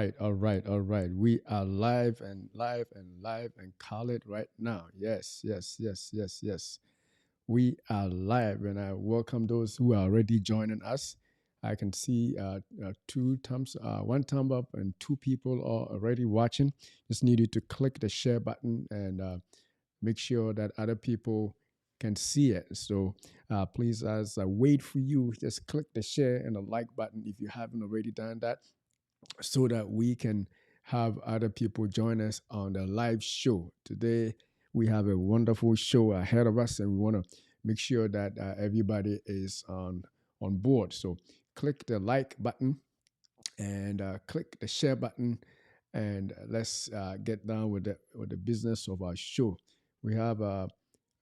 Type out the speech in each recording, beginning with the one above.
right, all right, all right. We are live and live and live and call it right now. Yes, yes, yes, yes, yes. We are live, and I welcome those who are already joining us. I can see two thumbs, one thumb up, and two people are already watching. Just need you to click the share button and make sure that other people can see it. So please, as I wait for you, just click the share and the like button if you haven't already done that so that we can have other people join us on the live show. Today, we have a wonderful show ahead of us, and we want to make sure that everybody is on board. So, click the like button and click the share button, and let's get down with the business of our show. We have uh,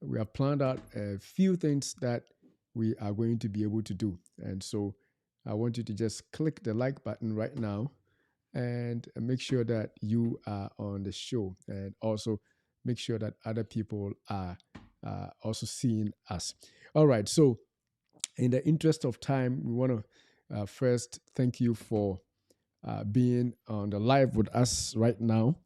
we have planned out a few things that we are going to be able to do, and so I want you to just click the like button right now and make sure that you are on the show, and also make sure that other people are also seeing us. All right, so in the interest of time, we want to first thank you for being on the live with us right now.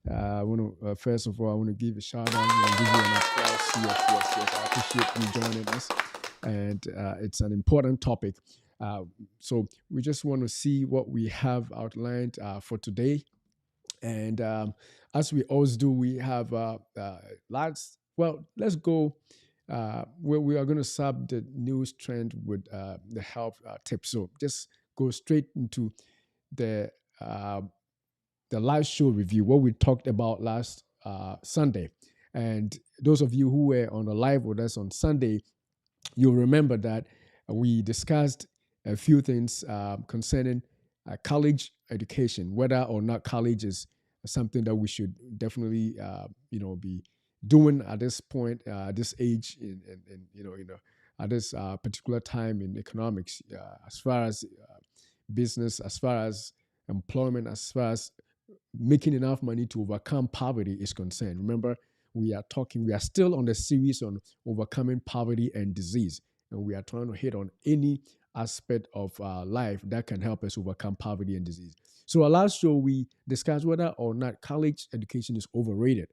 I want to first of all, I want to give a shout out and give you an applause. Yes, yes, yes. I appreciate you joining us, and it's an important topic. Uh, so we just want to see what we have outlined for today, and as we always do, we have lots. Well, let's go. Where we are going to sub the news trend with the health tips. So just go straight into the uh, the live show review, what we talked about last Sunday. And those of you who were on the live with us on Sunday, you'll remember that we discussed a few things concerning college education, whether or not college is something that we should definitely, be doing at this point, this age, at this particular time in economics, as far as business, as far as employment, as far as making enough money to overcome poverty is concerned. Remember, we are still on the series on overcoming poverty and disease. And we are trying to hit on any aspect of life that can help us overcome poverty and disease. So, our last show, we discussed whether or not college education is overrated.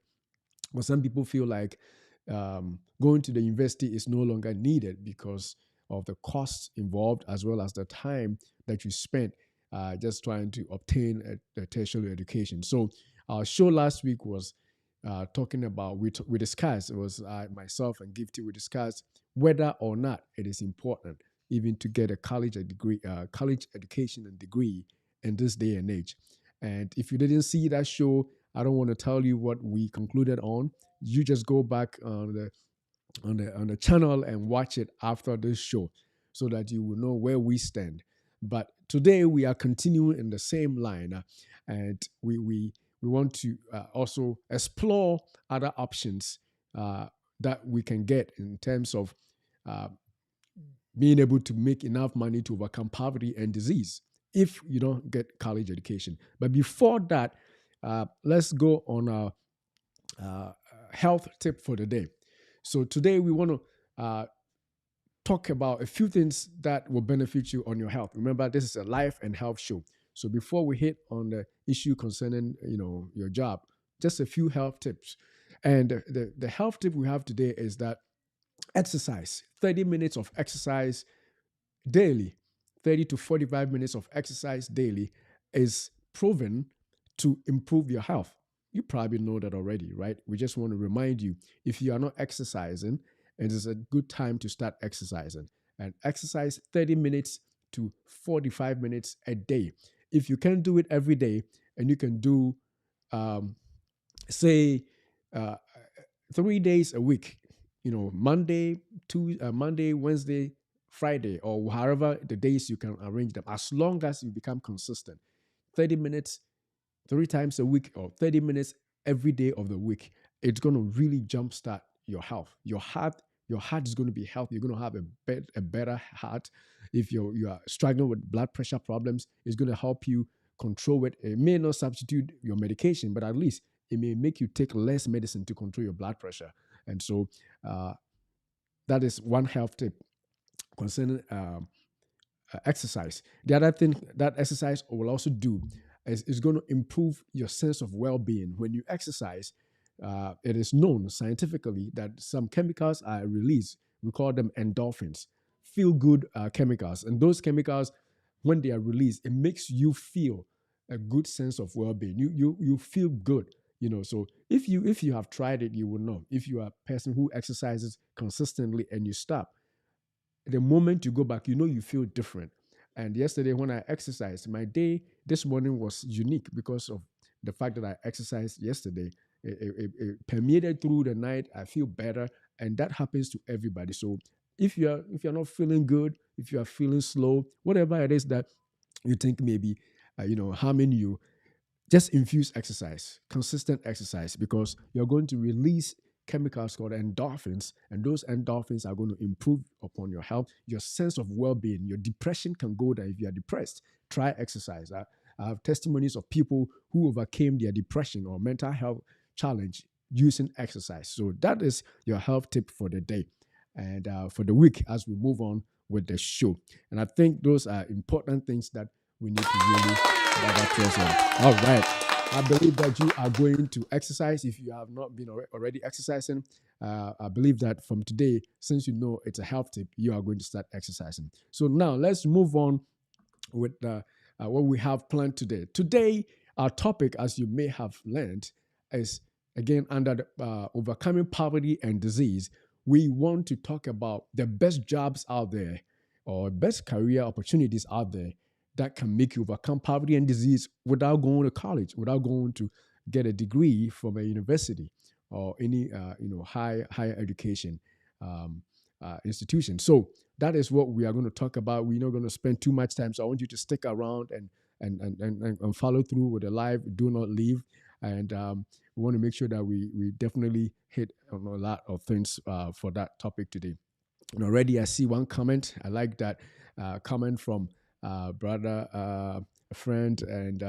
But some people feel like going to the university is no longer needed because of the costs involved as well as the time that you spent just trying to obtain a tertiary education. So our show last week was talking about we discussed, it was myself and Gifty, we discussed whether or not it is important even to get a college education and degree in this day and age. And if you didn't see that show, I don't want to tell you what we concluded on. You just go back on the channel and watch it after this show so that you will know where we stand. But today we are continuing in the same line, and we want to also explore other options that we can get in terms of uh, being able to make enough money to overcome poverty and disease if you don't get college education. But before that, let's go on our health tip for the day. So today we want to talk about a few things that will benefit you on your health. Remember, this is a life and health show. So before we hit on the issue concerning your job, just a few health tips. And the health tip we have today is that exercise, 30 minutes of exercise daily, 30 to 45 minutes of exercise daily is proven to improve your health. You probably know that already, right? We just want to remind you, if you are not exercising, it is a good time to start exercising. And exercise 30 minutes to 45 minutes a day. If you can do it every day, and you can do, um, say, uh, 3 days a week, Monday, Wednesday, Friday, or however the days you can arrange them, as long as you become consistent. 30 minutes 3 times a week or 30 minutes every day of the week, it's going to really jumpstart your health. Your heart is going to be healthy. You're going to have a better heart. If you are struggling with blood pressure problems, it's going to help you control it. It may not substitute your medication, but at least it may make you take less medicine to control your blood pressure. And so that is one health tip concerning exercise. The other thing that exercise will also do, is going to improve your sense of well-being. When you exercise, it is known scientifically that some chemicals are released. We call them endorphins, feel good chemicals. And those chemicals, when they are released, it makes you feel a good sense of well-being. You feel good. So if you have tried it, you will know. If you are a person who exercises consistently and you stop, the moment you go back, you feel different. And yesterday, when I exercised, my day this morning was unique because of the fact that I exercised yesterday. It permeated through the night. I feel better, and that happens to everybody. So if you're not feeling good, if you are feeling slow, whatever it is that you think maybe harming you, just infuse exercise, consistent exercise, because you're going to release chemicals called endorphins, and those endorphins are going to improve upon your health, your sense of well-being. Your depression can go down. If you are depressed, try exercise. I have testimonies of people who overcame their depression or mental health challenge using exercise. So that is your health tip for the day and for the week as we move on with the show. And I think those are important things that we need to really address on. All right. I believe that you are going to exercise. If you have not been already exercising, I believe that from today, since you know it's a health tip, you are going to start exercising. So now let's move on with what we have planned today. Today, our topic, as you may have learned, is again under the, overcoming poverty and disease. We want to talk about the best jobs out there or best career opportunities out there that can make you overcome poverty and disease without going to college, without going to get a degree from a university or any higher education institution. So that is what we are going to talk about. We're not going to spend too much time, so I want you to stick around and follow through with the live. Do not leave, and we want to make sure that we definitely hit on a lot of things for that topic today. And already I see one comment. I like that comment from brother, a friend, and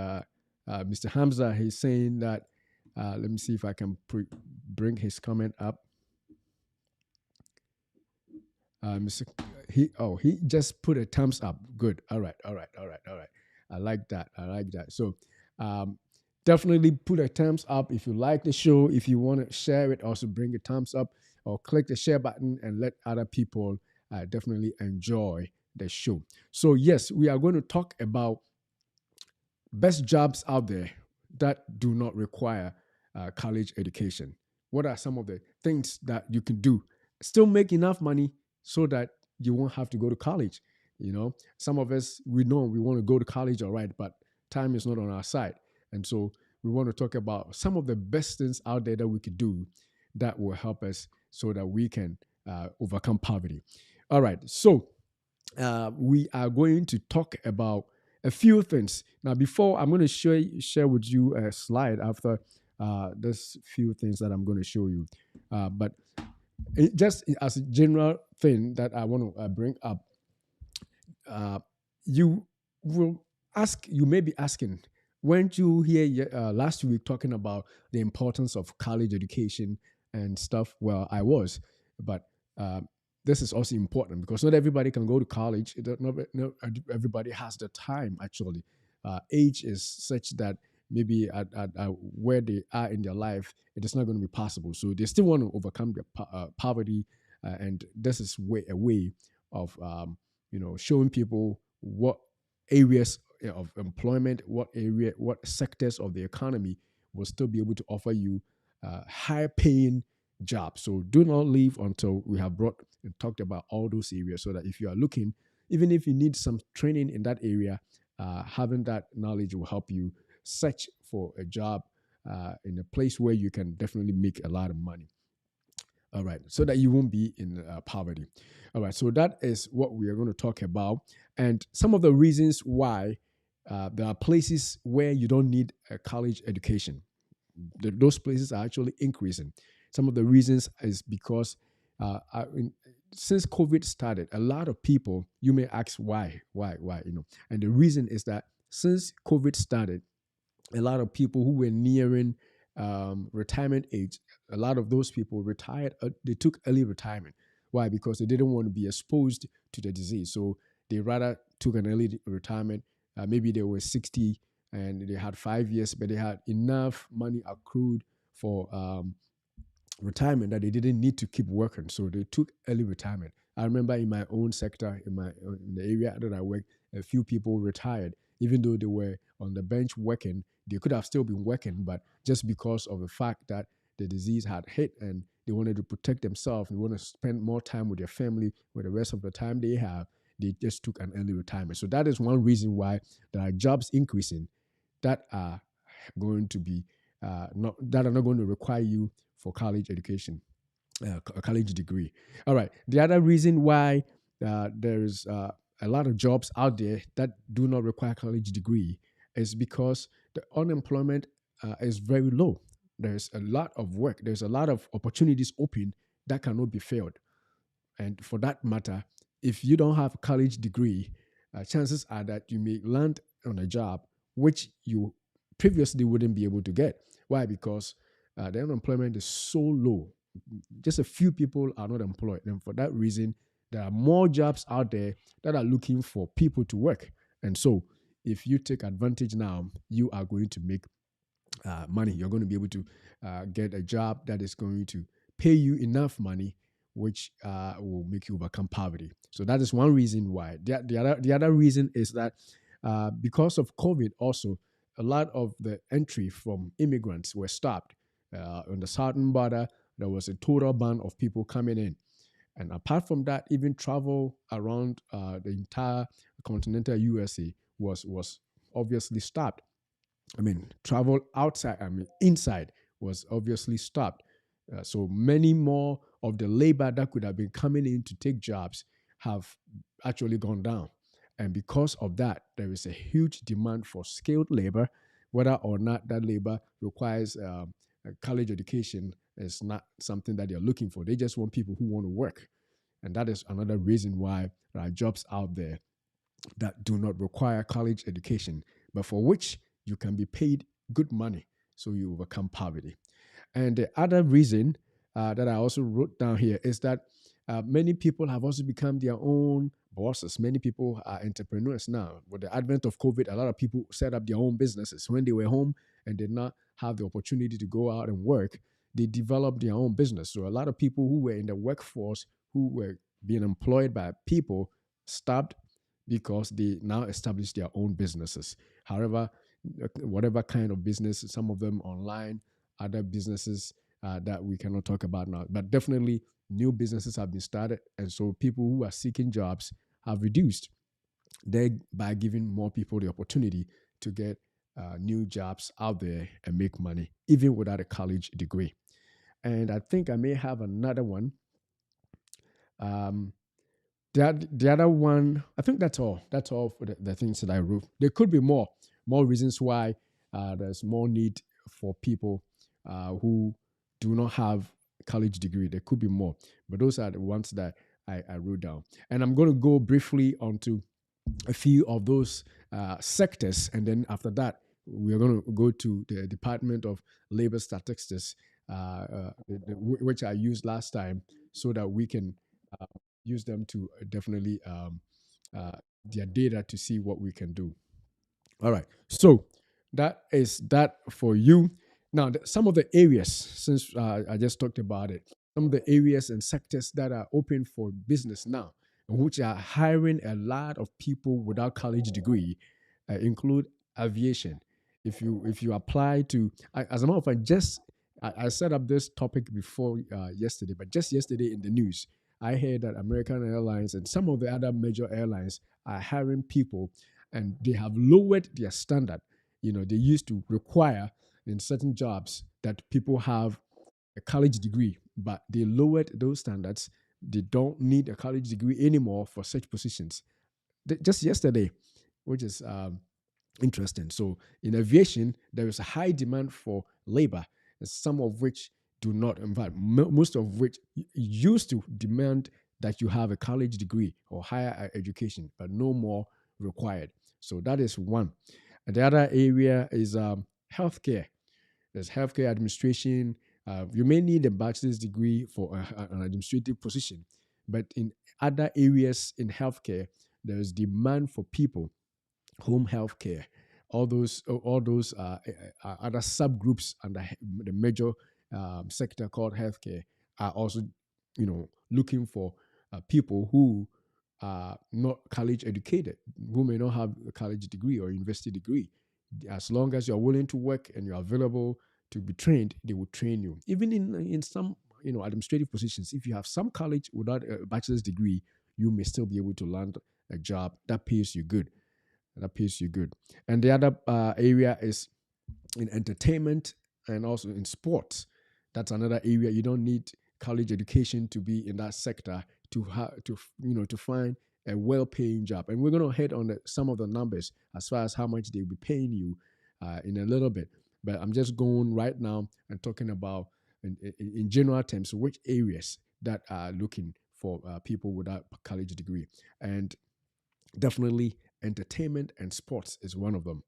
Mr. Hamza. He's saying that. Let me see if I can bring his comment up. Mr. He just put a thumbs up. Good. All right. I like that. So definitely put a thumbs up if you like the show. If you want to share it, also bring a thumbs up or click the share button and let other people definitely enjoy the show. So yes, we are going to talk about best jobs out there that do not require college education. What are some of the things that you can do? Still make enough money so that you won't have to go to college. Some of us, we know we want to go to college, all right, but time is not on our side. And so we want to talk about some of the best things out there that we could do that will help us so that we can overcome poverty. All right, so we are going to talk about a few things. Now, before I'm going to share with you a slide after this few things that I'm going to show you. But just as a general thing that I want to bring up, you may be asking, weren't you here last week talking about the importance of college education and stuff? Well, I was, but this is also important because not everybody can go to college. Not everybody has the time, actually. Age is such that maybe at where they are in their life, it is not going to be possible. So they still want to overcome their poverty, and this is a way of showing people what areas of employment, what sectors of the economy will still be able to offer you higher paying jobs. So do not leave until we have brought and talked about all those areas, so that if you are looking, even if you need some training in that area, having that knowledge will help you search for a job in a place where you can definitely make a lot of money. All right, so that you won't be in poverty. All right, so that is what we are going to talk about, and some of the reasons why there are places where you don't need a college education. Those places are actually increasing. Some of the reasons is because since COVID started, a lot of people, you may ask why, and the reason is that since COVID started, a lot of people who were nearing retirement age, a lot of those people retired. They took early retirement. Why? Because they didn't want to be exposed to the disease. So they rather took an early retirement. Maybe they were 60 and they had 5 years, but they had enough money accrued for retirement that they didn't need to keep working. So they took early retirement. I remember in my own sector, in the area that I work, a few people retired, even though they were on the bench working. They could have still been working, but just because of the fact that the disease had hit and they wanted to protect themselves, they want to spend more time with their family, with the rest of the time they have, they just took an early retirement. So that is one reason why there are jobs increasing that are going to be not that are not going to require you for college education, a college degree. All right. The other reason why there's a lot of jobs out there that do not require college degree is because the unemployment is very low. There's a lot of work. There's a lot of opportunities open that cannot be filled. And for that matter, if you don't have a college degree, chances are that you may land on a job which you previously wouldn't be able to get. Why? Because the unemployment is so low. Just a few people are not employed. And for that reason, there are more jobs out there that are looking for people to work. And so, if you take advantage now, you are going to make money. You're going to be able to get a job that is going to pay you enough money, which will make you overcome poverty. So that is one reason why. The other reason is that because of COVID, also a lot of the entry from immigrants were stopped. On the southern border, there was a total ban of people coming in. And apart from that, even travel around the entire continental USA was obviously stopped. I mean, travel outside, inside was obviously stopped. So many more of the labor that could have been coming in to take jobs have actually gone down. And because of that, there is a huge demand for skilled labor, whether or not that labor requires a college education is not something that they're looking for. They just want people who want to work. And that is another reason why there are jobs out there that do not require college education, but for which you can be paid good money so you overcome poverty. And the other reason that I also wrote down here is that many people have also become their own bosses. Many people are entrepreneurs now. With the advent of COVID, a lot of people set up their own businesses. When they were home and did not have the opportunity to go out and work, they developed their own business. So a lot of people who were in the workforce, who were being employed by people, stopped because they now established their own businesses. However, whatever kind of business, some of them online, other businesses that we cannot talk about now, but definitely new businesses have been started. And so people who are seeking jobs have reduced by giving more people the opportunity to get new jobs out there and make money, even without a college degree. And I think I may have another one. Um, the other one, I think that's all. That's all for the things that I wrote. There could be more reasons why there's more need for people who do not have college degree. There could be more, but those are the ones that I wrote down. And I'm going to go briefly onto a few of those sectors, and then after that, we're going to go to the Department of Labor Statistics, which I used last time, so that we can use them to definitely their data to see what we can do. All right. So that is that for you. Now, some of the areas, since I just talked about it, some of the areas and sectors that are open for business now, which are hiring a lot of people without college degree, include aviation. If you apply to, as a matter of fact, I set up this topic before yesterday, but just yesterday in the news, I heard that American Airlines and some of the other major airlines are hiring people, and they have lowered their standard. They used to require in certain jobs that people have a college degree, but they lowered those standards. They don't need a college degree anymore for such positions. Just yesterday, which is interesting. So in aviation, there is a high demand for labor, some of which do not, in fact, most of which used to demand that you have a college degree or higher education, but no more required. So that is one. And the other area is healthcare. There's healthcare administration. You may need a bachelor's degree for an administrative position, but in other areas in healthcare, there is demand for people, home healthcare, other subgroups under the major sector called healthcare are also, looking for people who are not college educated, who may not have a college degree or university degree. As long as you're willing to work and you're available to be trained, they will train you. Even in some administrative positions, if you have some college without a bachelor's degree, you may still be able to land a job that pays you good. That pays you good. And the other area is in entertainment and also in sports. That's another area. You don't need college education to be in that sector to find a well-paying job. And we're going to hit on some of the numbers as far as how much they'll be paying you in a little bit. But I'm just going right now and talking about in general terms which areas that are looking for people without a college degree. And definitely entertainment and sports is one of them.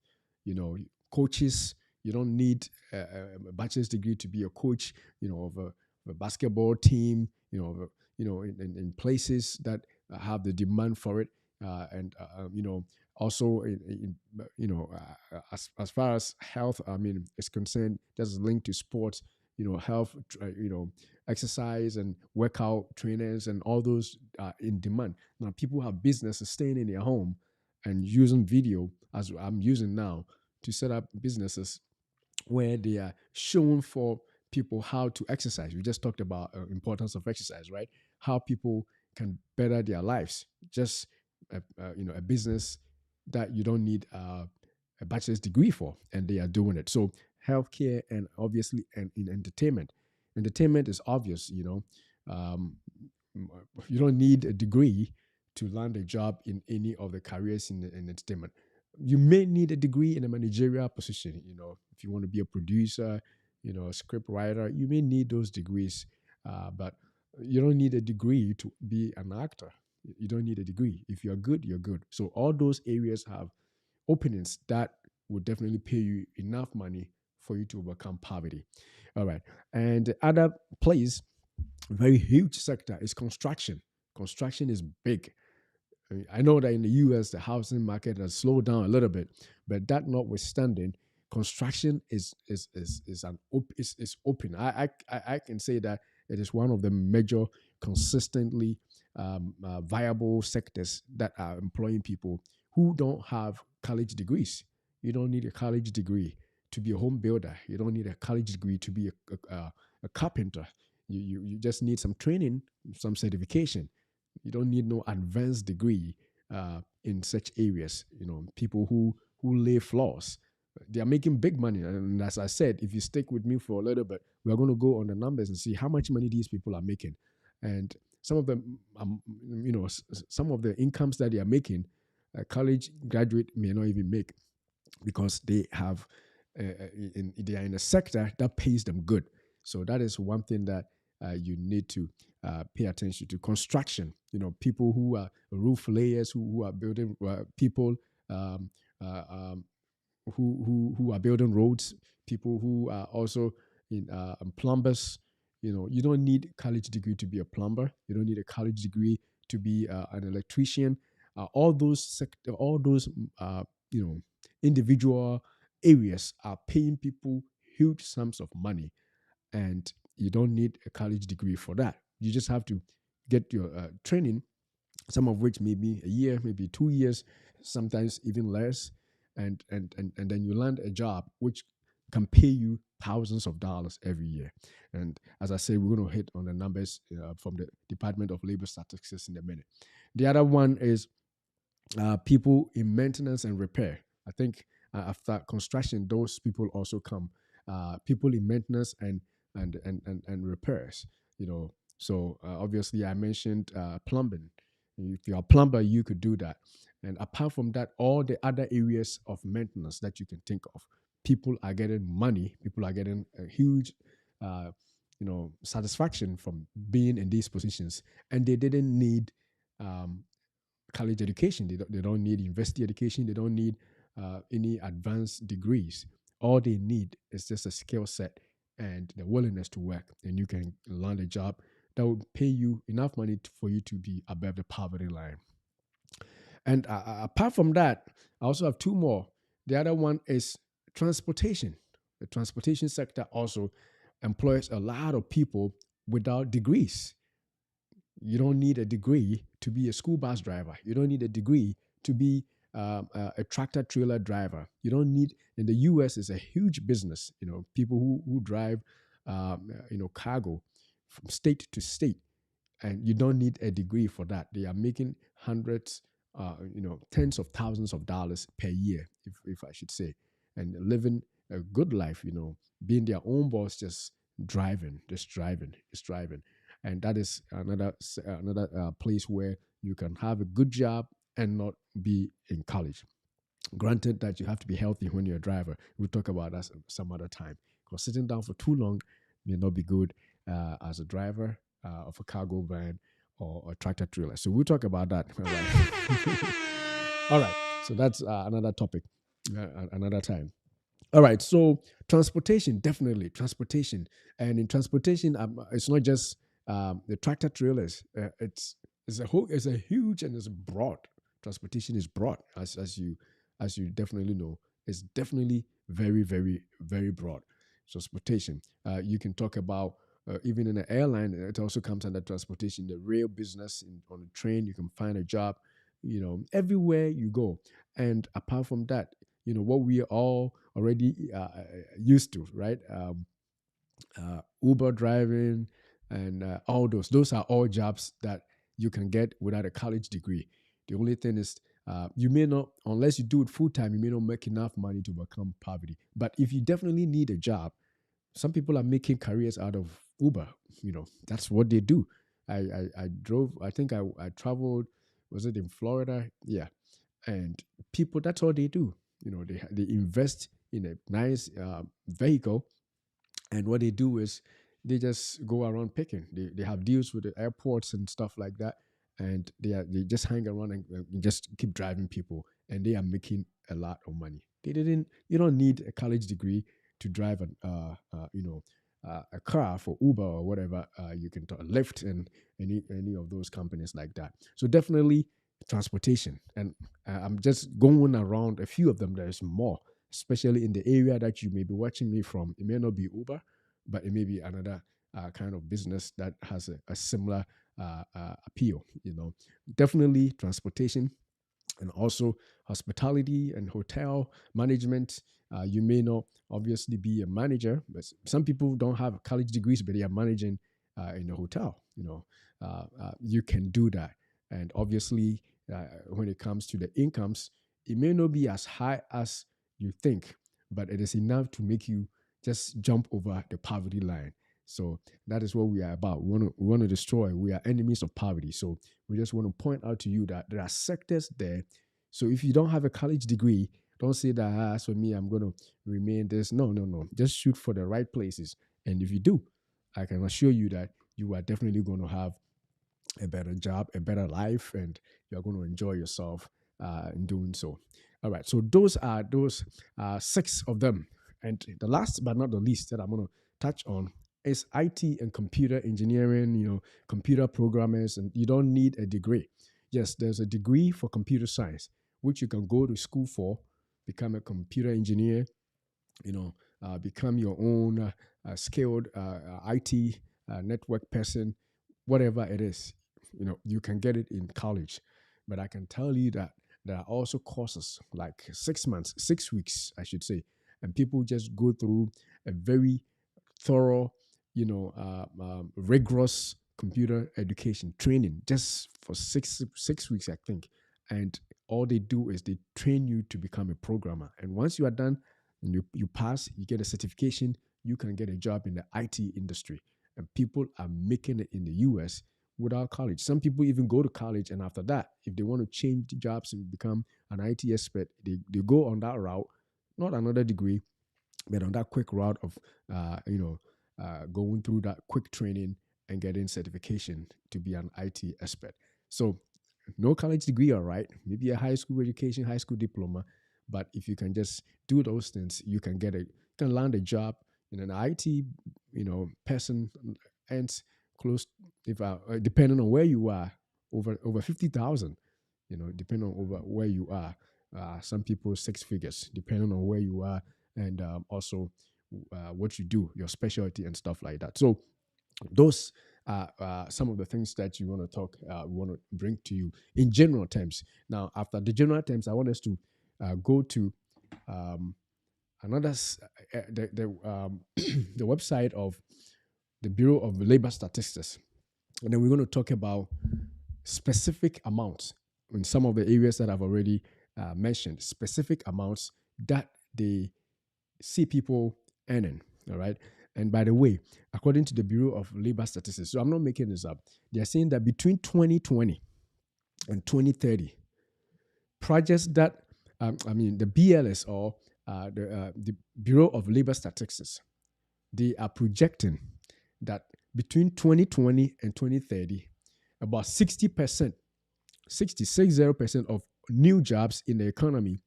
Coaches, you don't need a bachelor's degree to be a coach, of a basketball team, in places that have the demand for it. And also as far as health, is concerned, that's linked to sports, health, exercise and workout trainers and all those are in demand. Now people have businesses staying in their home and using video, as I'm using now, to set up businesses where they are showing for people how to exercise. We just talked about importance of exercise, right? How people can better their lives. Just a business that you don't need a bachelor's degree for, and they are doing it. So healthcare and obviously and in entertainment. Entertainment is obvious, you don't need a degree to land a job in any of the careers in entertainment. You may need a degree in a managerial position, if you want to be a producer, a script writer, you may need those degrees, but you don't need a degree to be an actor. You don't need a degree. If you're good, you're good. So all those areas have openings that would definitely pay you enough money for you to overcome poverty. All right. And the other place, very huge sector, is construction. Construction is big. I know that in the US, the housing market has slowed down a little bit, but that notwithstanding, construction is open. I can say that it is one of the major, consistently viable sectors that are employing people who don't have college degrees. You don't need a college degree to be a home builder. You don't need a college degree to be a carpenter. You just need some training, some certification. You don't need no advanced degree in such areas. People who lay floors, they are making big money. And as I said, if you stick with me for a little bit, we're going to go on the numbers and see how much money these people are making. And some of them, some of the incomes that they are making, a college graduate may not even make, because they have they are in a sector that pays them good. So that is one thing that you need to pay attention to. Construction, people who are roof layers, who are building, people um, who are building roads, people who are also in plumbers. You don't need a college degree to be a plumber. You don't need a college degree to be an electrician. All those individual areas are paying people huge sums of money, and you don't need a college degree for that. You just have to get your training, some of which may be a year, maybe 2 years, sometimes even less, and then you land a job which can pay you thousands of dollars every year. And as I said, we're going to hit on the numbers from the Department of Labor Statistics in a minute. The other one is people in maintenance and repair. I think after construction, those people also come. People in maintenance and repairs. So obviously I mentioned plumbing. If you're a plumber, you could do that. And apart from that, all the other areas of maintenance that you can think of, people are getting money. People are getting a huge, satisfaction from being in these positions, and they didn't need college education. They don't need university education. They don't need any advanced degrees. All they need is just a skill set and the willingness to work, and you can land a job that will pay you enough money for you to be above the poverty line. And apart from that, I also have two more. The other one is transportation. The transportation sector also employs a lot of people without degrees. You don't need a degree to be a school bus driver. You don't need a degree to be a tractor trailer driver. You don't need. In the U.S., it's a huge business. People who drive, cargo from state to state, and you don't need a degree for that. They are making hundreds, tens of thousands of dollars per year, if I should say, and living a good life. Being their own boss, just driving, and that is another place where you can have a good job and not be in college. Granted that you have to be healthy when you're a driver. We'll talk about that some other time. Because sitting down for too long may not be good as a driver of a cargo van or a tractor trailer. So we'll talk about that. All right. All right. So that's another topic, another time. All right. So transportation, definitely transportation, and in transportation, it's not just the tractor trailers. It's a huge and it's broad. Transportation is broad, as you definitely know. It's definitely very, very, very broad. Transportation. You can talk about even in an airline. It also comes under transportation. The rail business on the train, you can find a job. Everywhere you go. And apart from that, what we are all already used to, right? Uber driving and all those are all jobs that you can get without a college degree. The only thing is you may not, unless you do it full time, you may not make enough money to overcome poverty. But if you definitely need a job, some people are making careers out of Uber. That's what they do. I drove. I think I traveled. Was it in Florida? Yeah, and people, that's all they do. They invest in a nice vehicle, and what they do is they just go around picking. They have deals with the airports and stuff like that, and they just hang around and just keep driving people, and they are making a lot of money. They didn't. You don't need a college degree to drive a car for Uber or whatever. You can talk Lyft and any of those companies like that. So definitely transportation, and I'm just going around a few of them. There's more, especially in the area that you may be watching me from. It may not be Uber, but it may be another kind of business that has a similar appeal. Definitely transportation, and also hospitality and hotel management. You may not obviously be a manager, but some people don't have college degrees, but they are managing in a hotel. You can do that, and obviously, when it comes to the incomes, it may not be as high as you think, but it is enough to make you just jump over the poverty line. So that is what we are about. We want to destroy. We are enemies of poverty. So we just want to point out to you that there are sectors there. So if you don't have a college degree, don't say that, as for me, I'm going to remain this. No, no, no. Just shoot for the right places. And if you do, I can assure you that you are definitely going to have a better job, a better life, and you're going to enjoy yourself in doing so. All right. So those six of them. And the last but not the least that I'm going to touch on is IT and computer engineering, computer programmers, and you don't need a degree. Yes, there's a degree for computer science, which you can go to school for, become a computer engineer, become your own skilled IT network person, whatever it is. You can get it in college. But I can tell you that there are also courses like 6 months, 6 weeks, I should say, and people just go through a very thorough, rigorous computer education training just for 6 weeks, I think. And all they do is they train you to become a programmer. And once you are done and you pass, you get a certification, you can get a job in the IT industry. And people are making it in the US without college. Some people even go to college, and after that, if they want to change jobs and become an IT expert, they go on that route, not another degree, but on that quick route of, going through that quick training and getting certification to be an IT expert. So, no college degree, all right, maybe a high school education, high school diploma, but if you can just do those things, you can land a job in an IT, person, and close, if depending on where you are, over 50,000, depending on over where you are. some people six figures, depending on where you are and also what you do, your specialty and stuff like that. So those are some of the things that you want to talk, we want to bring to you in general terms. Now, after the general terms, I want us to go to um, another the website of the Bureau of Labor Statistics, and then we're going to talk about specific amounts in some of the areas that I've already mentioned, specific amounts that they see people earning. All right. And by the way, according to the Bureau of Labor Statistics, so I'm not making this up, they're saying that between 2020 and 2030, projects that, the BLS or the Bureau of Labor Statistics, they are projecting that between 2020 and 2030, about 60%, 60% of new jobs in the economy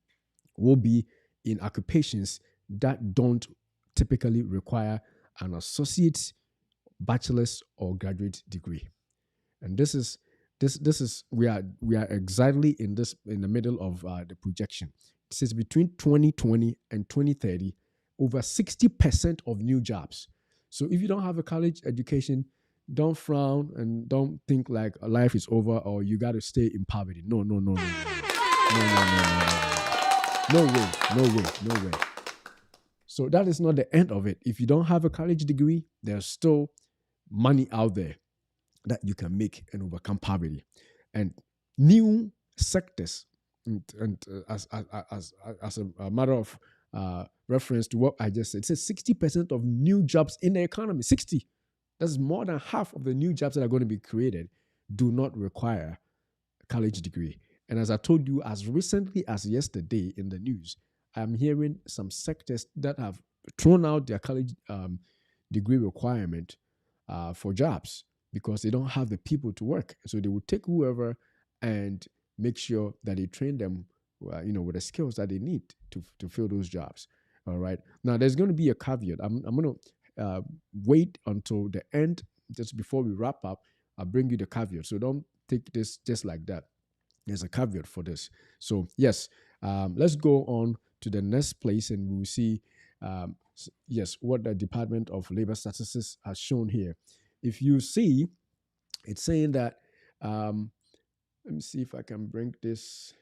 will be in occupations that don't typically require an associate's, bachelor's, or graduate degree. And this is we are exactly in the middle of the projection. It says between 2020 and 2030, over 60% of new jobs. So if you don't have a college education, don't frown and don't think like life is over or you got to stay in poverty. No, no, no, no, no, no, no, no, no, no, no, no way, no way, no way. So that is not the end of it. If you don't have a college degree, there's still money out there that you can make and overcome poverty. And new sectors, as a matter of reference to what I just said, it says 60% of new jobs in the economy, 60. That's more than half of the new jobs that are going to be created do not require a college degree. And as I told you, as recently as yesterday in the news, I'm hearing some sectors that have thrown out their college degree requirement for jobs because they don't have the people to work. So they will take whoever and make sure that they train them, with the skills that they need to fill those jobs. All right. Now, there's going to be a caveat. I'm going to wait until the end, just before we wrap up. I'll bring you the caveat. So don't take this just like that. There's a caveat for this. So yes, let's go on to the next place and we'll see, yes, what the Department of Labor Statistics has shown here. If you see, it's saying that, let me see if I can bring this.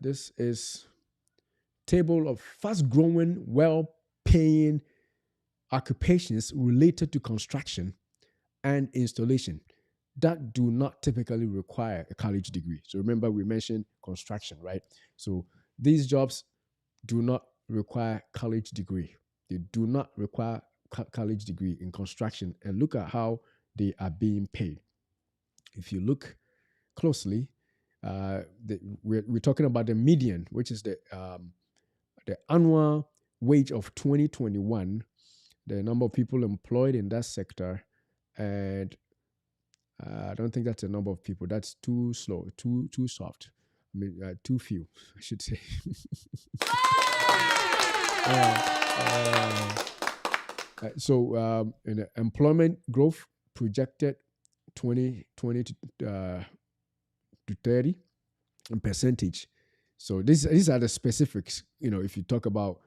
This is table of fast-growing, well-paying occupations related to construction and installation that do not typically require a college degree. So remember, we mentioned construction, right? So these jobs do not require college degree. They do not require college degree in construction. And look at how they are being paid. If you look closely, we're talking about the median, which is the annual wage of 2021, the number of people employed in that sector, and I don't think that's a number of people. That's too slow, too soft. I mean, too few, I should say. So in employment growth projected 2020 to 30 in percentage. So these are the specifics. If you talk about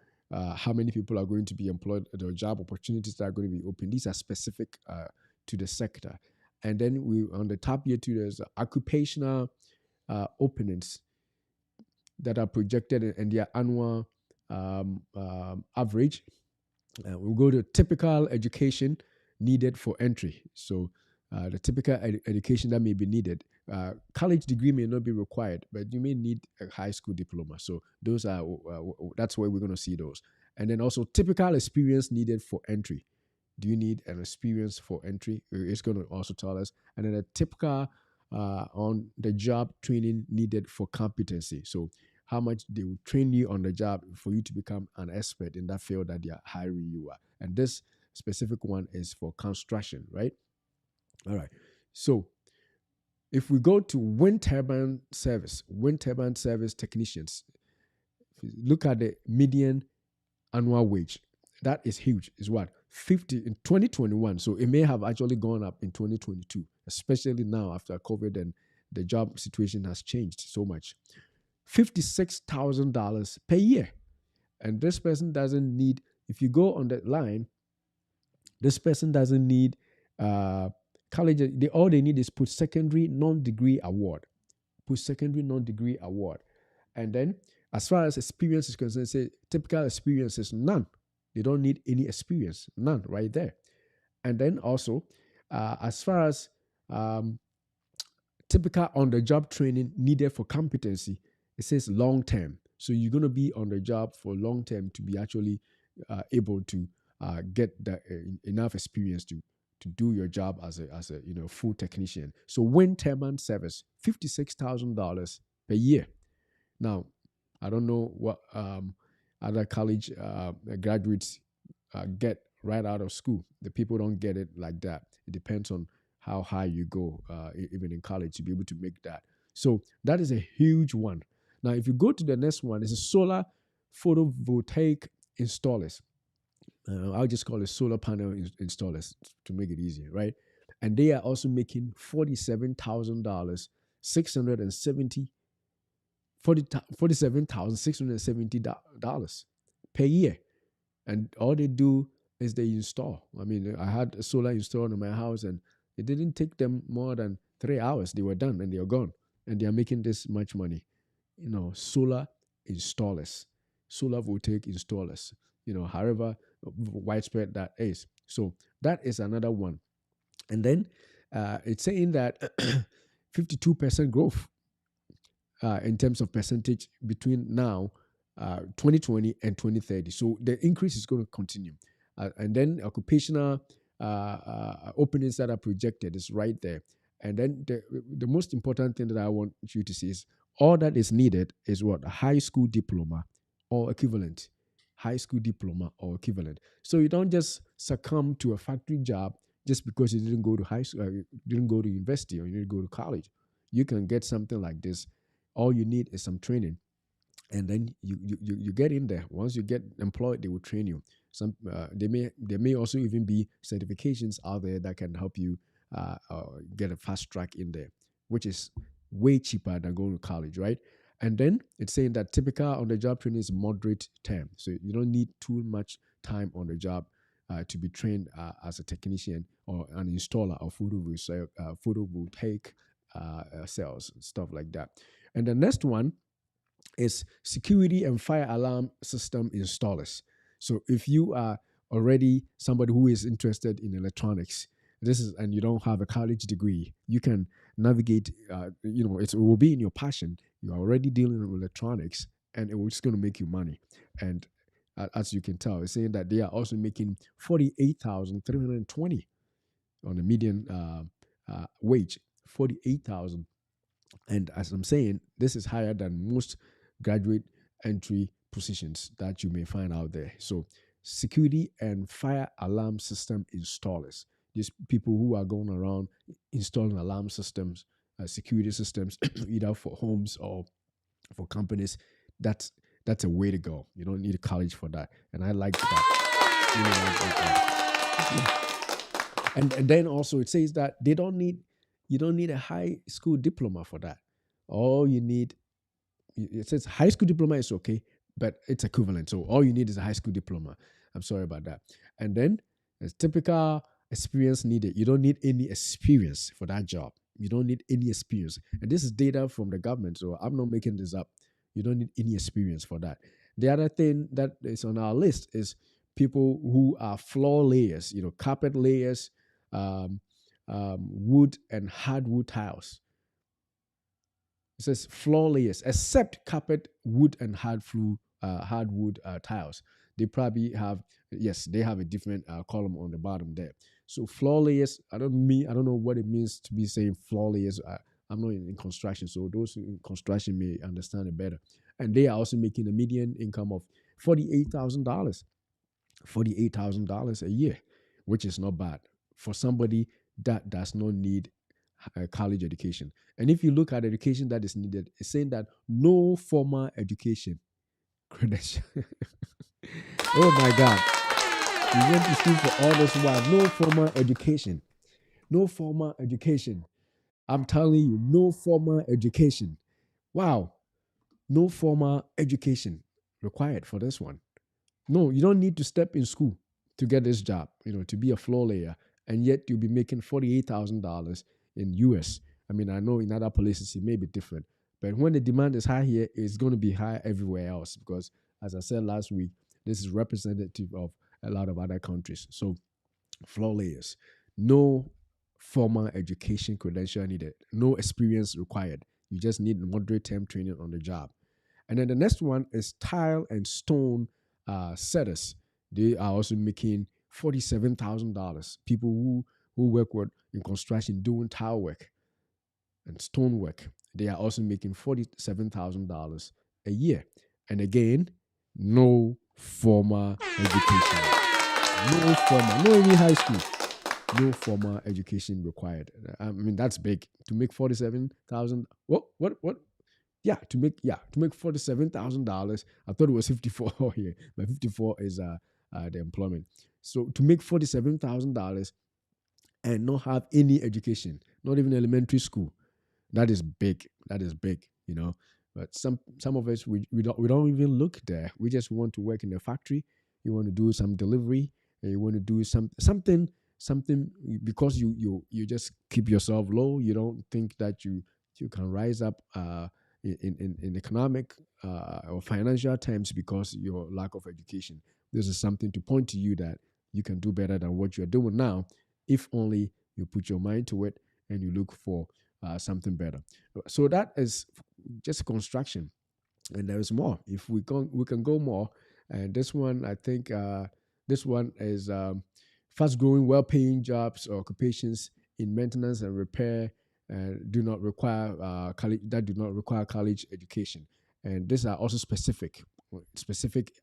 how many people are going to be employed, the job opportunities that are going to be open, these are specific to the sector. And then we on the top here too, there's occupational openings that are projected and their annual average. We'll go to typical education needed for entry. So the typical education that may be needed. College degree may not be required, but you may need a high school diploma. So those are that's where we're going to see those. And then also typical experience needed for entry. Do you need an experience for entry? It's going to also tell us. And then a typical on the job training needed for competency. So how much they will train you on the job for you to become an expert in that field that they are hiring you at. And this specific one is for construction, right? All right. So if we go to wind turbine service technicians, if you look at the median annual wage, that is huge. Is what? 50 in 2021. So it may have actually gone up in 2022, especially now after COVID and the job situation has changed so much. $56,000 per year. And this person doesn't need, if you go on that line, this person doesn't need uh, college. All they need is post-secondary non-degree award. Post-secondary non-degree award. And then as far as experience is concerned, say typical experience is none. They don't need any experience, none right there. And then also, as far as typical on-the-job training needed for competency, it says long-term. So you're going to be on the job for long-term to be actually able to get enough experience to do your job as a full technician. So Wind Turbine Service, $56,000 per year. Now, I don't know what other college graduates get right out of school. The people don't get it like that. It depends on how high you go, even in college, to be able to make that. So that is a huge one. Now, if you go to the next one, it's a solar photovoltaic installers. I'll just call it solar panel installers to make it easier, right? And they are also making $47,670 $47,670 per year. And all they do is they install. I mean, I had a solar installed in my house, and it didn't take them more than 3 hours. They were done and they are gone. And they are making this much money. Solar installers, solar voltaic installers, however widespread that is. So that is another one. And then it's saying that 52% growth in terms of percentage between now, 2020 and 2030. So the increase is going to continue. And then occupational openings that are projected is right there. And then the most important thing that I want you to see is all that is needed is what? A high school diploma or equivalent. High school diploma or equivalent. So you don't just succumb to a factory job just because you didn't go to high school, didn't go to university, or you didn't go to college. You can get something like this. All you need is some training, and then you get in there. Once you get employed, they will train you. There may also even be certifications out there that can help you get a fast track in there, which is way cheaper than going to college, right? And then it's saying that typical on-the-job training is moderate term. So you don't need too much time on the job to be trained as a technician or an installer of photovoltaic cells, stuff like that. And the next one is security and fire alarm system installers. So if you are already somebody who is interested in electronics, and you don't have a college degree, you can navigate. It will be in your passion. You are already dealing with electronics, and it was going to make you money. And as you can tell, it's saying that they are also making $48,320 on the median wage. 48,000, and as I'm saying, this is higher than most graduate entry positions that you may find out there. So, security and fire alarm system installers. These people who are going around installing alarm systems, security systems, either for homes or for companies. That's a way to go. You don't need a college for that, and I like that. And then also it says that you don't need a high school diploma for that. All you need, it says high school diploma is okay, but it's equivalent. So all you need is a high school diploma. I'm sorry about that. And then it's typical experience needed. You don't need any experience for that job. You don't need any experience. And this is data from the government, so I'm not making this up. You don't need any experience for that. The other thing that is on our list is people who are floor layers, carpet layers, wood and hardwood tiles. It says floor layers, except carpet, wood, and hardwood tiles. They probably have, yes, they have a different column on the bottom there. So floor layers, I don't know what it means to be saying floor layers. I'm not in construction, so those in construction may understand it better. And they are also making a median income of $48,000. $48,000 a year, which is not bad for somebody that does not need a college education. And if you look at education that is needed, it's saying that no formal education credential. Oh my God. You went to school for all this while, no formal education. No formal education. I'm telling you, no formal education. Wow, no formal education required for this one. No, you don't need to step in school to get this job, to be a floor layer, and yet you'll be making $48,000 in US. I mean, I know in other places it may be different, but when the demand is high here, it's going to be high everywhere else because, as I said last week, this is representative of a lot of other countries. So, floor layers, no formal education credential needed, no experience required. You just need moderate term training on the job. And then the next one is tile and stone setters. They are also making $47,000. People who work with in construction doing tile work and stone work, they are also making $47,000 a year. And again, no formal education, no formal, no any high school, no formal education required. I mean, that's big to make 47,000. What? Yeah, to make $47,000. I thought it was 54 here, but 54 is the employment. So to make $47,000 and not have any education, not even elementary school, that is big. That is big. But some of us we don't even look there. We just want to work in a factory. You want to do some delivery, and you want to do something because you just keep yourself low. You don't think that you can rise up in economic or financial terms because your lack of education. This is something to point to you that you can do better than what you're doing now, if only you put your mind to it and you look for something better. So that is just construction, and there is more. If we can go more. And this one, I think, this one is fast-growing, well-paying jobs or occupations in maintenance and repair, do not require college that do not require college education. And these are also specific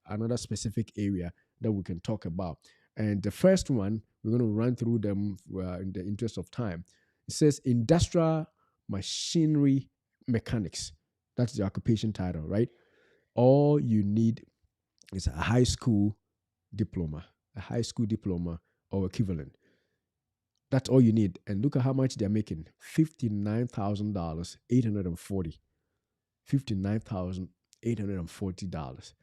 another specific area that we can talk about. And the first one, we're going to run through them in the interest of time. It says industrial machinery mechanics. That's the occupation title, right? All you need is a high school diploma or equivalent. That's all you need. And look at how much they're making. $59,000, 840. $59,840.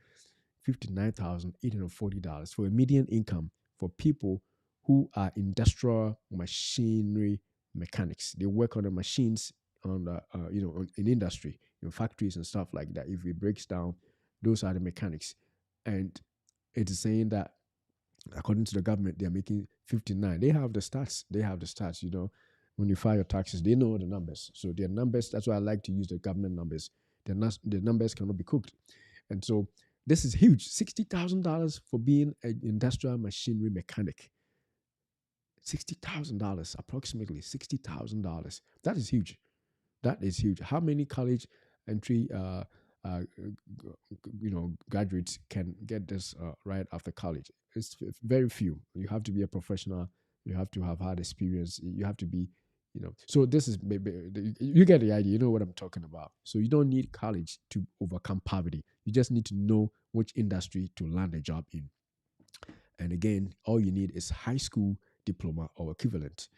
$59,840 for a median income for people who are industrial machinery mechanics. They work on the machines on the in industry, in factories and stuff like that. If it breaks down, those are the mechanics. And it's saying that according to the government, they're making 59. They have the stats. When you file your taxes, they know the numbers. So their numbers, that's why I like to use the government numbers. The numbers cannot be cooked. And so this is huge. $60,000 for being an industrial machinery mechanic. $60,000, approximately $60,000. That is huge. That is huge. How many college entry graduates can get this right after college? It's very few. You have to be a professional. You have to have had experience. You have to be, So this is you get the idea. You know what I'm talking about. So you don't need college to overcome poverty. You just need to know which industry to land a job in. And again, all you need is high school diploma or equivalent.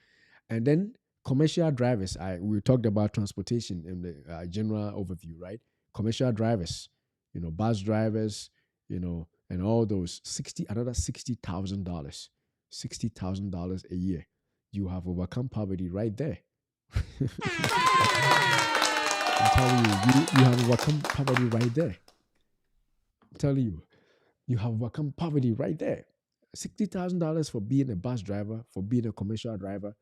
And then commercial drivers. We talked about transportation in the general overview, right? Commercial drivers, bus drivers, and all those another $60,000, $60,000 a year. You have overcome poverty right there. I'm telling you, you have overcome poverty right there. I'm telling you, you have overcome poverty right there. $60,000 for being a bus driver, for being a commercial driver,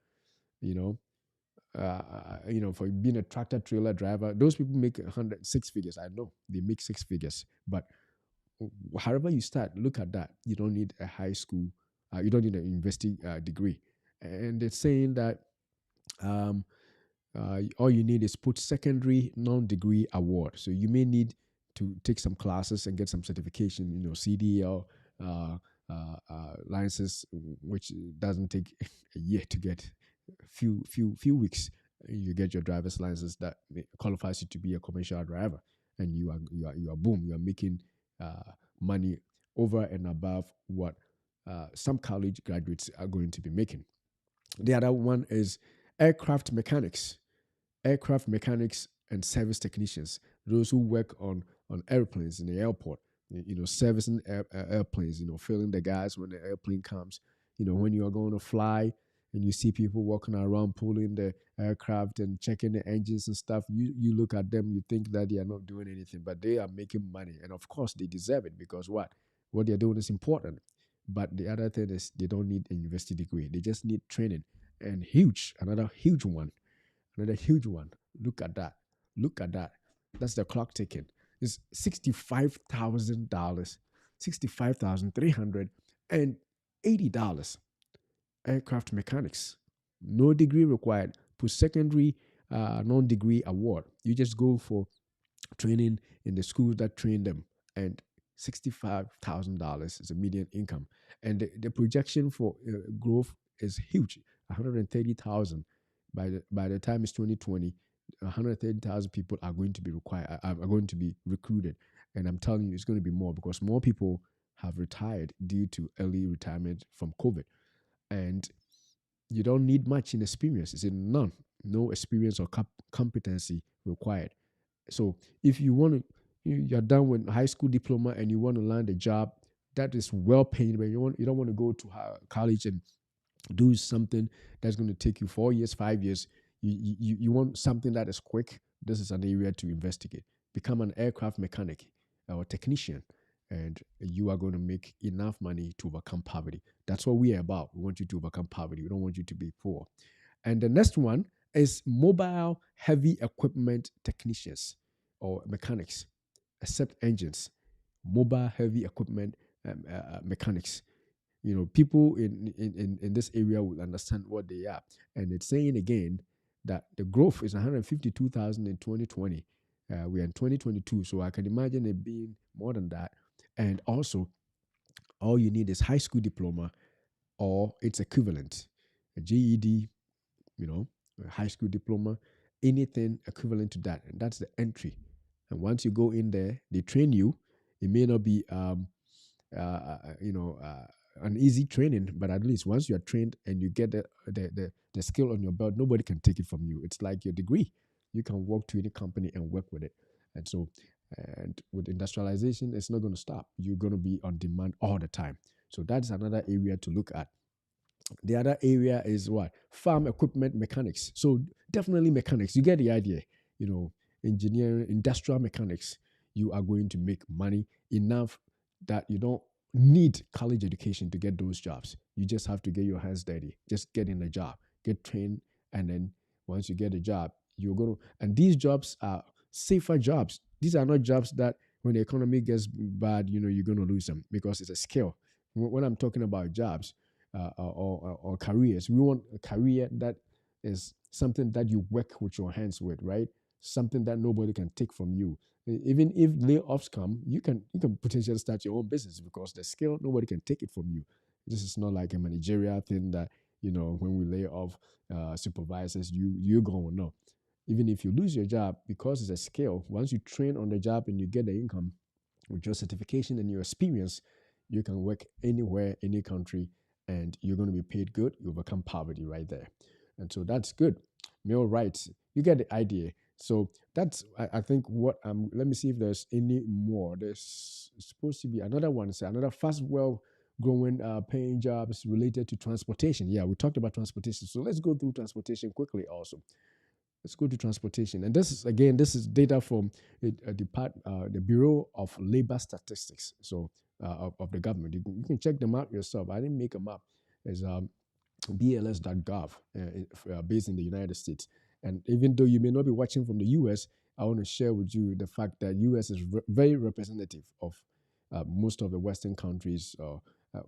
you know, for being a tractor trailer driver. Those people make 6 figures. I know they make 6 figures, but however you start, look at that. You don't need a high school, you don't need a university degree, and it's saying that um, all you need is post secondary non-degree award. So you may need to take some classes and get some certification, CDL license, which doesn't take a year to get. Few weeks, you get your driver's license that qualifies you to be a commercial driver, and you are boom, you are making money over and above what some college graduates are going to be making. The other one is aircraft mechanics. aircraft mechanics and service technicians, those who work on airplanes in the airport, servicing airplanes, filling the gas when the airplane comes. When you are going to fly and you see people walking around pulling the aircraft and checking the engines and stuff, you look at them, you think that they are not doing anything, but they are making money, and of course they deserve it, because what they're doing is important. But the other thing is, they don't need a university degree; they just need training. And another huge one, another huge one. Look at that. Look at that. That's the clock ticking. It's $65,000, $65,380. Aircraft mechanics. No degree required. Post secondary, non degree award. You just go for training in the schools that train them, and $65,000 is a median income. And the projection for growth is huge, 130,000. By the time it's 2020, 130,000 people are going to be are going to be recruited. And I'm telling you, it's going to be more, because more people have retired due to early retirement from COVID. And you don't need much in experience. It's in none, no experience or competency required. So if you want to, you're done with high school diploma and you want to land a job that is well paid, but you don't want to go to college and do something that's going to take you 4 years, 5 years. You want something that is quick. This is an area to investigate. Become an aircraft mechanic or technician, and you are going to make enough money to overcome poverty. That's what we are about. We want you to overcome poverty. We don't want you to be poor. And the next one is mobile heavy equipment technicians or mechanics, except engines. Mobile heavy equipment mechanics. People in this area will understand what they are. And it's saying again that the growth is 152,000 in 2020. We are in 2022, so I can imagine it being more than that. And also, all you need is high school diploma or its equivalent, a GED, a high school diploma, anything equivalent to that, and that's the entry. And once you go in there, they train you. It may not be, an easy training, but at least once you are trained and you get the skill on your belt, nobody can take it from you. It's like your degree. You can walk to any company and work with it. And so, and with industrialization, it's not going to stop. You're going to be on demand all the time. So that's another area to look at. The other area is what? Farm equipment mechanics. So definitely mechanics. You get the idea. Engineering, industrial mechanics. You are going to make money enough that you don't need college education to get those jobs. You just have to get your hands dirty. Just get in a job, get trained, and then once you get a job, you're going to. And these jobs are safer jobs. These are not jobs that when the economy gets bad, you're going to lose them, because it's a skill. When I'm talking about jobs, or careers. We want a career that is something that you work with your hands with, right? Something that nobody can take from you. Even if layoffs come, you can potentially start your own business, because the skill, nobody can take it from you. This is not like a managerial thing that when we lay off supervisors, you're going to know. Even if you lose your job, because it's a skill, once you train on the job and you get the income with your certification and your experience, you can work anywhere, any country, and you're going to be paid good. You overcome poverty right there. And so that's good. Male rights, you get the idea. So that's, I think, what let me see if there's any more. There's supposed to be another one, so another fast, well growing paying jobs related to transportation. Yeah, we talked about transportation. So let's go through transportation quickly also. Let's go to transportation. And this is data from the Bureau of Labor Statistics. So of the government. You can check them out yourself. I didn't make them up. It's BLS.gov, based in the United States. And even though you may not be watching from the US, I want to share with you the fact that US is very representative of most of the Western countries,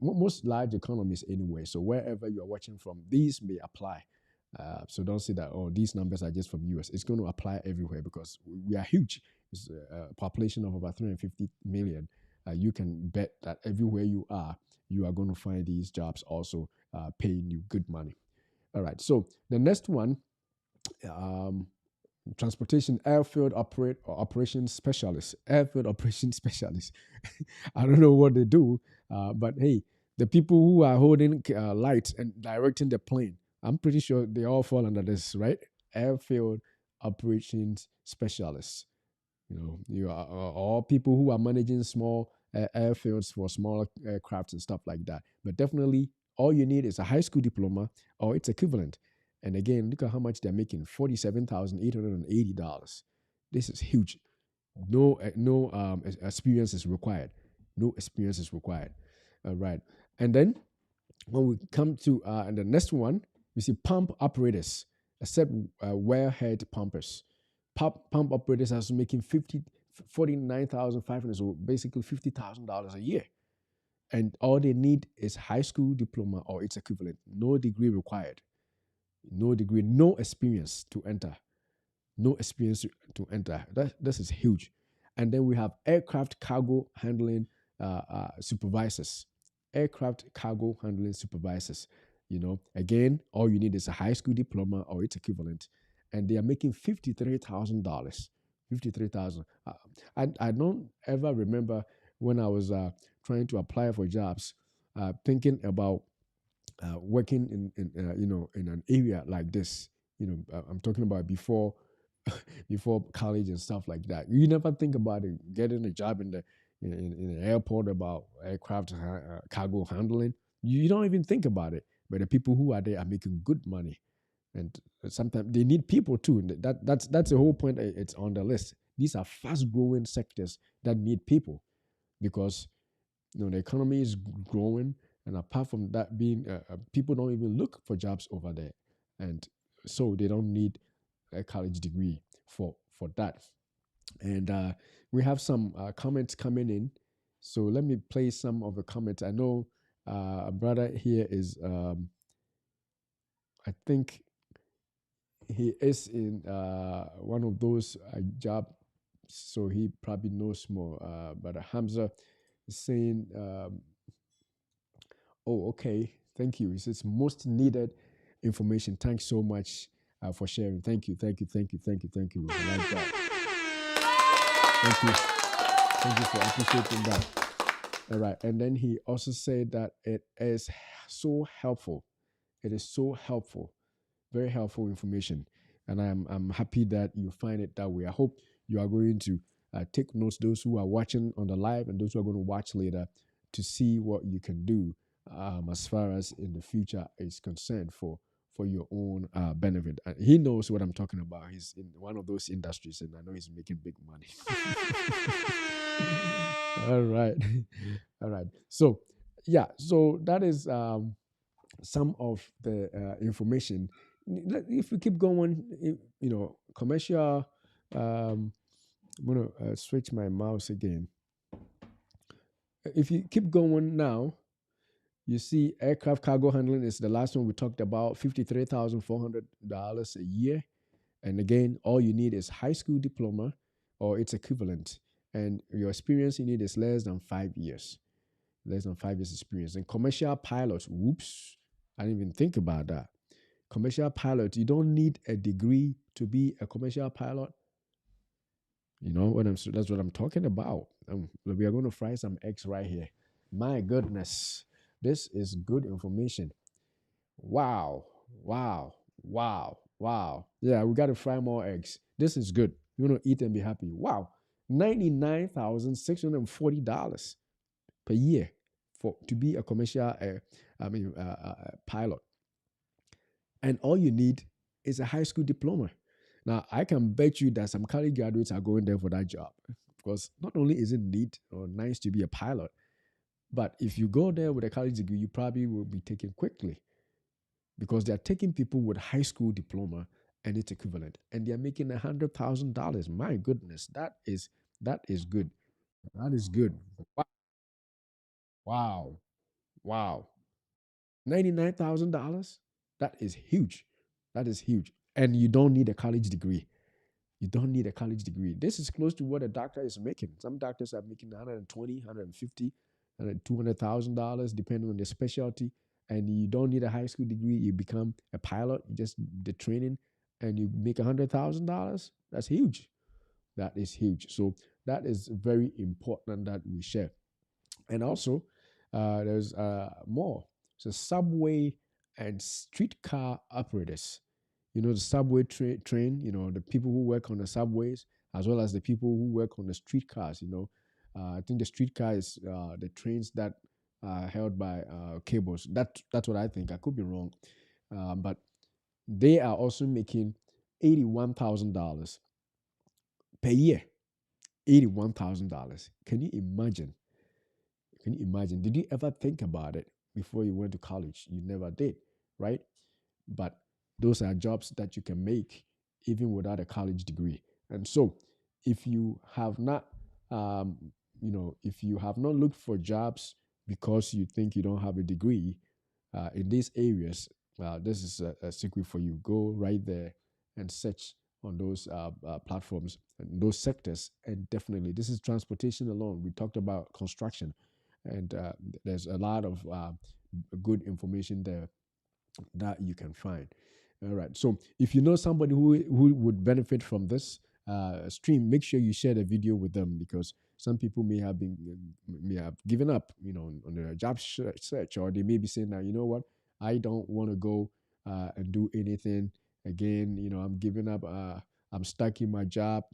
most large economies anyway. So wherever you are watching from, these may apply. So don't say that, these numbers are just from US. It's going to apply everywhere, because we are huge. It's a population of about 350 million. You can bet that everywhere you are going to find these jobs also paying you good money. All right. So the next one, transportation airfield operations specialist. Airfield operations specialist. I don't know what they do, but hey, the people who are holding lights and directing the plane, I'm pretty sure they all fall under this, right? Airfield operations specialists. You are all people who are managing small airfields for smaller aircrafts and stuff like that. But definitely, all you need is a high school diploma or its equivalent. And again, look at how much they're making: $47,880. This is huge. No experience is required. No experience is required. All right. And then when we come to the next one, we see pump operators, except wellhead pumpers. Pump operators are making 49,500, so basically $50,000 a year. And all they need is high school diploma or its equivalent. No degree required. No degree, no experience to enter. No experience to enter. This is huge. And then we have aircraft cargo handling supervisors. Aircraft cargo handling supervisors. Again, all you need is a high school diploma or its equivalent, and they are making $53,000. 53,000. I don't ever remember when I was trying to apply for jobs, thinking about working in an area like this. I'm talking about before college and stuff like that. You never think about it, getting a job in the airport about aircraft cargo handling. You don't even think about it. But the people who are there are making good money, and sometimes they need people too. And that's the whole point. It's on the list. These are fast growing sectors that need people because the economy is growing, and apart from that being people don't even look for jobs over there, and so they don't need a college degree for that. And we have some comments coming in, so let me play some of the comments. I know a brother here is I think he is in one of those jobs, so he probably knows more. But Hamza is saying, "Oh, okay, thank you." He says, "Most needed information. Thanks so much for sharing. Thank you, thank you, thank you, thank you, thank you. I like that. Thank you, thank you for appreciating that." All right, and then he also said that it is so helpful. It is so helpful, very helpful information, and I'm happy that you find it that way. I hope you are going to take notes, those who are watching on the live and those who are going to watch later, to see what you can do as far as in the future is concerned for your own benefit. He knows what I'm talking about. He's in one of those industries, and I know he's making big money. All right, all right. So yeah, so that is some of the information. If we keep going, commercial. I'm gonna switch my mouse again. If you keep going now, you see aircraft cargo handling is the last one we talked about, $53,400 a year. And again, all you need is high school diploma or its equivalent. And your experience you need is less than 5 years. Less than 5 years experience. And commercial pilots, whoops, I didn't even think about that. Commercial pilot, you don't need a degree to be a commercial pilot. That's what I'm talking about. We are going to fry some eggs right here. My goodness, this is good information. Wow, wow, wow, wow. Yeah, we got to fry more eggs. This is good. You're going to eat and be happy. Wow, $99,640 per year for to be a commercial, pilot. And all you need is a high school diploma. Now, I can bet you that some college graduates are going there for that job because not only is it neat or nice to be a pilot, but if you go there with a college degree, you probably will be taken quickly because they are taking people with high school diploma and its equivalent, and they are making $100,000. My goodness, that is good. That is good. Wow, wow, $99,000. That is huge. That is huge, and you don't need a college degree. You don't need a college degree. This is close to what a doctor is making. Some doctors are making 120, 150, $200,000, depending on their specialty. And you don't need a high school degree. You become a pilot, you just the training, and you make $100,000. That's huge. That is huge. So that is very important that we share. And also, there's more. So subway and streetcar operators. the subway train, the people who work on the subways, as well as the people who work on the streetcars. I think the streetcar is the trains that are held by cables. That's what I think. I could be wrong, but they are also making $81,000 per year. $81,000. Can you imagine? Can you imagine? Did you ever think about it before you went to college? You never did, right? But those are jobs that you can make even without a college degree. And so, if you have not, if you have not looked for jobs because you think you don't have a degree in these areas, this is a secret for you. Go right there and search on those platforms and those sectors. And definitely, this is transportation alone. We talked about construction, and there's a lot of good information there that you can find. All right. So if you know somebody who would benefit from this stream, make sure you share the video with them, because some people may have given up, on their job search, or they may be saying that, you know what, I don't want to go and do anything again. I'm giving up. I'm stuck in my job.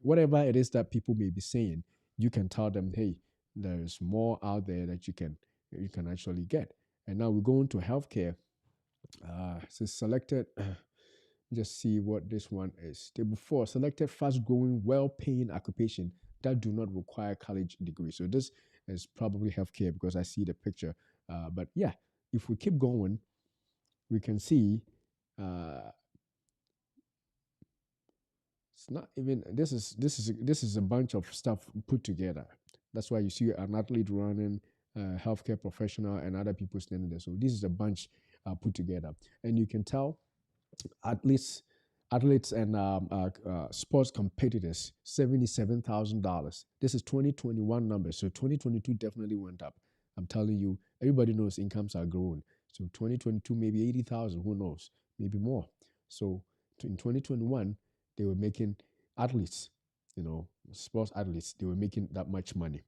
Whatever it is that people may be saying, you can tell them, hey, there's more out there that you can actually get. And now we're going to healthcare. So selected, just see what this one is. Table 4, selected fast-growing, well-paying occupation that do not require college degree. So this is probably healthcare because I see the picture. But yeah, if we keep going, we can see it's not even this is a bunch of stuff put together. That's why you see an athlete running, healthcare professional, and other people standing there. So this is a bunch put together, and you can tell athletes athletes and sports competitors $77,000. This is 2021 numbers, so 2022 definitely went up. I'm telling you, everybody knows incomes are growing. So 2022 maybe 80,000, who knows, maybe more. So in 2021 they were making athletes, sports athletes, they were making that much money,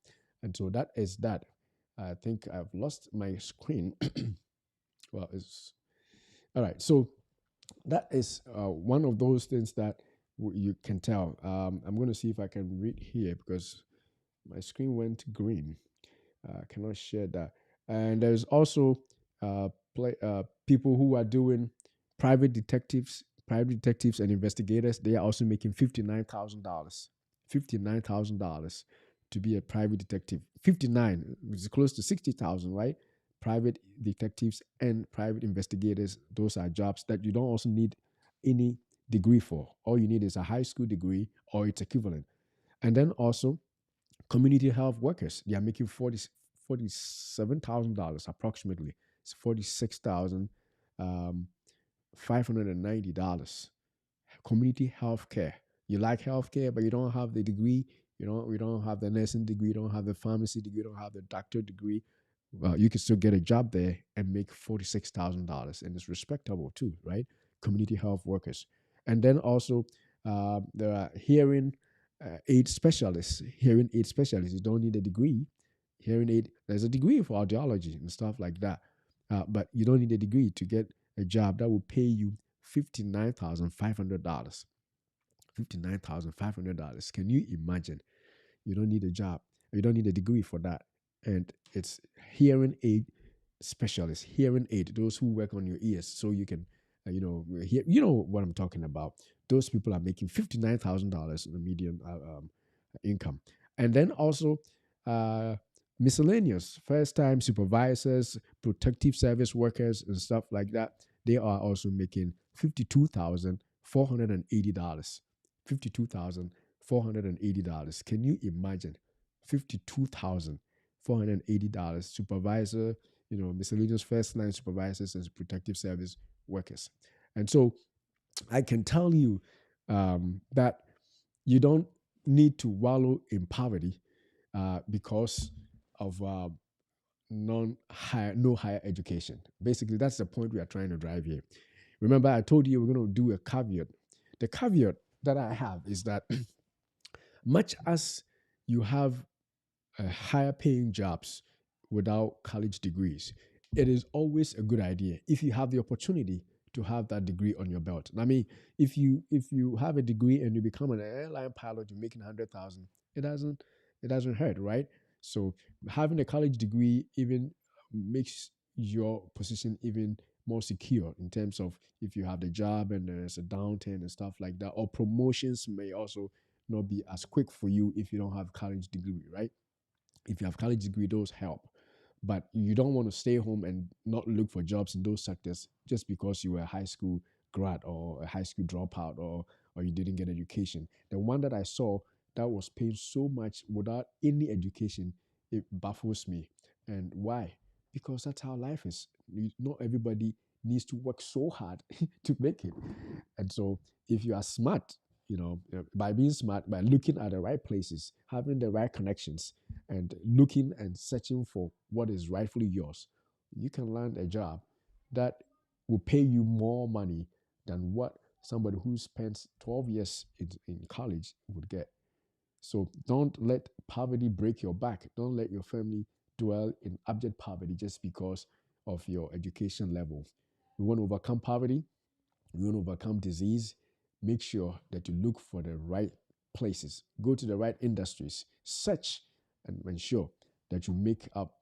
and so that is that. I think I've lost my screen. Well, it's all right. So that is one of those things that you can tell. I'm going to see if I can read here because my screen went green. I cannot share that. And there's also people who are doing private detectives and investigators. They are also making $59,000. $59,000 to be a private detective. 59 is close to 60,000, right? Private detectives and private investigators, those are jobs that you don't also need any degree for. All you need is a high school degree or its equivalent. And then also community health workers, they are making $47,000 approximately. It's 46,000 $590. Community health care. You like health care, but you don't have the degree. You don't have the nursing degree. You don't have the pharmacy degree. You don't have the doctor degree. Well, you can still get a job there and make $46,000, and it's respectable too, right? Community health workers, and then also there are hearing aid specialists. Hearing aid specialists, you don't need a degree. Hearing aid, there's a degree for audiology and stuff like that, but you don't need a degree to get a job that will pay you $59,500. $59,500. Can you imagine? You don't need a job. You don't need a degree for that. And it's hearing aid specialists, hearing aid, those who work on your ears so you can, hear, what I'm talking about. Those people are making $59,000 in the median income. And then also miscellaneous, first time supervisors, protective service workers, and stuff like that. They are also making $52,480. $52,480. Can you imagine? $52,480. Supervisor, miscellaneous first line supervisors and protective service workers. And so I can tell you that you don't need to wallow in poverty because of no higher education. Basically, that's the point we are trying to drive here. Remember, I told you we're going to do a caveat. The caveat that I have is that much as you have higher paying jobs without college degrees, it is always a good idea if you have the opportunity to have that degree on your belt. I mean, if you have a degree and you become an airline pilot, you're making 100,000. It doesn't hurt, right? So having a college degree even makes your position even more secure in terms of if you have the job and there's a downturn and stuff like that, or promotions may also not be as quick for you if you don't have college degree, right? If you have college degree, those help. But you don't want to stay home and not look for jobs in those sectors just because you were a high school grad or a high school dropout, or you didn't get education. The one that I saw that was paying so much without any education, it baffles me. And why? Because that's how life is. Not everybody needs to work so hard to make it. And so if you are smart, by being smart, by looking at the right places, having the right connections, and looking and searching for what is rightfully yours, you can land a job that will pay you more money than what somebody who spent 12 years in college would get. So don't let poverty break your back. Don't let your family dwell in abject poverty just because of your education level. We want to overcome poverty. We want to overcome disease. Make sure that you look for the right places. Go to the right industries. Search and ensure that you make up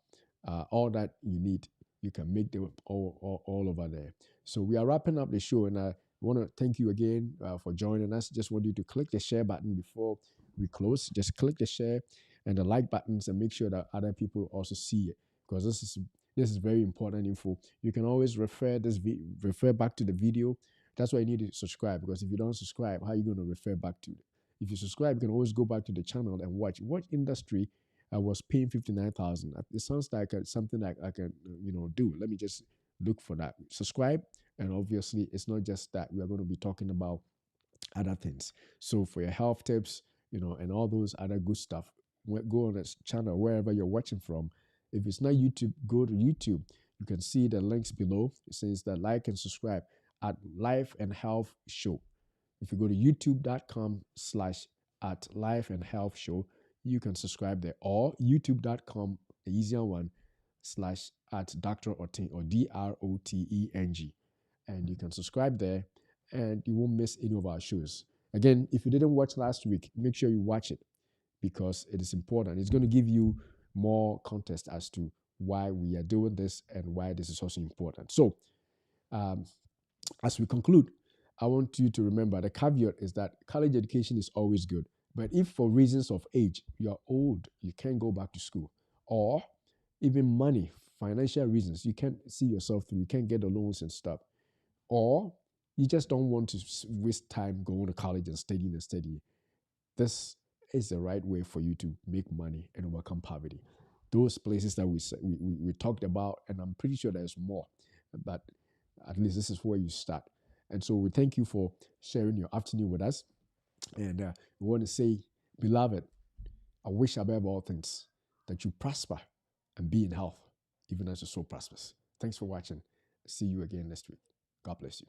all that you need. You can make them all over there. So we are wrapping up the show, and I want to thank you again for joining us. Just want you to click the share button before we close. Just click the share and the like buttons, and make sure that other people also see it, because this is very important info. You can always refer back to the video. That's why you need to subscribe, because if you don't subscribe, how are you going to refer back to it? If you subscribe, you can always go back to the channel and watch what industry was paying 59,000. It sounds like something like I can do. Let me just look for that. Subscribe, and obviously it's not just that. We are going to be talking about other things. So for your health tips, and all those other good stuff, go on this channel wherever you're watching from. If it's not YouTube, go to YouTube. You can see the links below. It says that like and subscribe at Life and Health Show. If you go to youtube.com/ at Life and Health Show, you can subscribe there, or youtube.com, the easier one, / at Dr. Oteng, or DROTENG. And you can subscribe there and you won't miss any of our shows. Again, if you didn't watch last week, make sure you watch it, because it is important. It's going to give you more context as to why we are doing this and why this is also important. So, as we conclude, I want you to remember the caveat is that college education is always good. But if for reasons of age, you're old, you can't go back to school, or even money, financial reasons, you can't see yourself through, you can't get the loans and stuff, or you just don't want to waste time going to college and studying, this is the right way for you to make money and overcome poverty. Those places that we talked about, and I'm pretty sure there's more, but at least this is where you start. And so we thank you for sharing your afternoon with us. And we want to say, beloved, I wish above all things that you prosper and be in health, even as your soul prospers. Thanks for watching. See you again next week. God bless you.